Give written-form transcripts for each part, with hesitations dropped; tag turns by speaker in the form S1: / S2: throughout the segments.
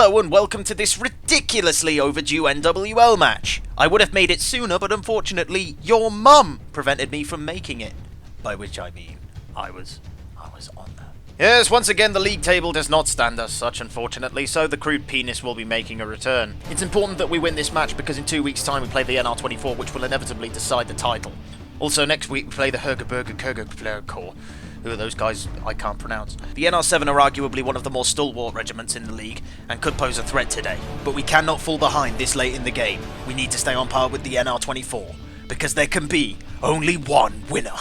S1: Hello and welcome to this ridiculously overdue NWL match. I would have made it sooner, but unfortunately, your mum prevented me from making it. By which I mean, I was on there. Yes, once again, the league table does not stand as such, unfortunately, so the crude penis will be making a return. It's important that we win this match because in 2 weeks' time we play the NR24, which will inevitably decide the title. Also, next week we play the Hergeberger Kergerfleur. Who are those guys? I can't pronounce. The NR7 are arguably one of the more stalwart regiments in the league, and could pose a threat today. But we cannot fall behind this late in the game. We need to stay on par with the NR24, because there can be only one winner.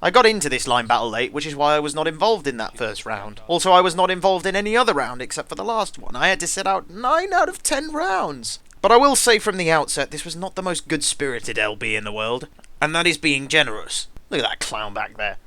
S1: I got into this line battle late, which is why I was not involved in that first round. Also, I was not involved in any other round except for the last one. I had to sit out 9 out of 10 rounds. But I will say from the outset, this was not the most good-spirited LB in the world. And that is being generous. Look at that clown back there.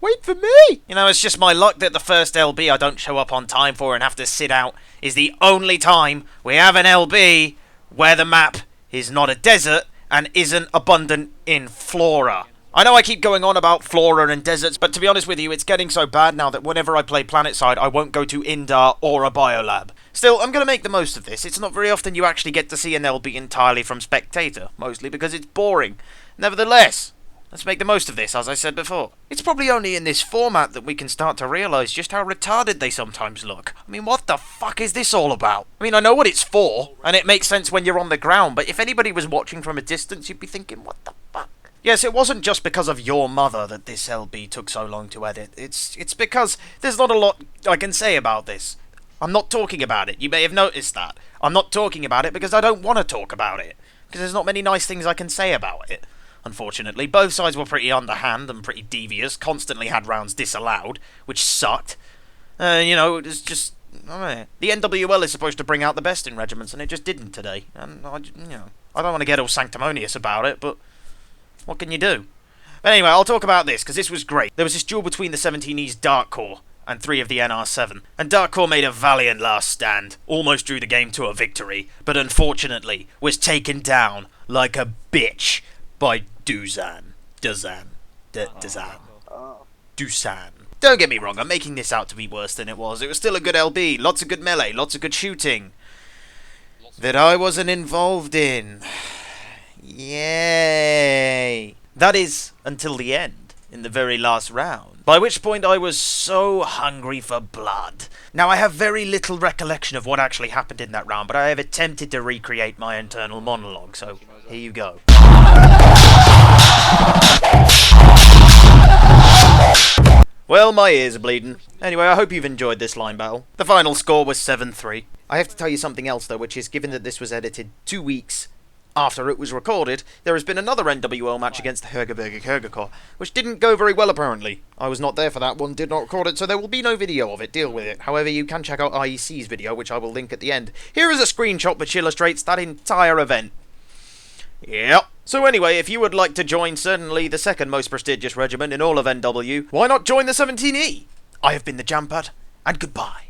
S1: Wait for me! You know, it's just my luck that the first LB I don't show up on time for and have to sit out is the only time we have an LB where the map is not a desert and isn't abundant in flora. I know I keep going on about flora and deserts, but to be honest with you, it's getting so bad now that whenever I play PlanetSide, I won't go to Indar or a Biolab. Still, I'm going to make the most of this. It's not very often you actually get to see an LB entirely from Spectator, mostly because it's boring. Nevertheless, let's make the most of this, as I said before. It's probably only in this format that we can start to realise just how retarded they sometimes look. I mean, what the fuck is this all about? I mean, I know what it's for, and it makes sense when you're on the ground, but if anybody was watching from a distance, you'd be thinking, what the fuck? Yes, it wasn't just because of your mother that this LB took so long to edit. It's because there's not a lot I can say about this. I'm not talking about it. You may have noticed that. I'm not talking about it because I don't want to talk about it. Because there's not many nice things I can say about it. Unfortunately, both sides were pretty underhand and pretty devious, constantly had rounds disallowed, which sucked. You know, it's just... the NWL is supposed to bring out the best in regiments, and it just didn't today. And, I don't want to get all sanctimonious about it, but... what can you do? But anyway, I'll talk about this, because this was great. There was this duel between the 17E's Dark Corps and 3 of the NR7. And Dark Corps made a valiant last stand, almost drew the game to a victory, but unfortunately was taken down like a bitch by Dusan. Don't get me wrong, I'm making this out to be worse than it was. It was still a good LB, lots of good melee, lots of good shooting. That I wasn't involved in. Yay! That is, until the end, in the very last round, by which point I was so hungry for blood. Now, I have very little recollection of what actually happened in that round, but I have attempted to recreate my internal monologue, so here you go. Well, my ears are bleeding. Anyway, I hope you've enjoyed this line battle. The final score was 7-3. I have to tell you something else, though, which is, given that this was edited 2 weeks after it was recorded, there has been another NWL match against the Hergeberger Kergerkorps, which didn't go very well apparently. I was not there for that one, did not record it, so there will be no video of it, deal with it. However, you can check out IEC's video, which I will link at the end. Here is a screenshot which illustrates that entire event. Yep. So anyway, if you would like to join certainly the second most prestigious regiment in all of NW, why not join the 17E? I have been the Jampad, and goodbye.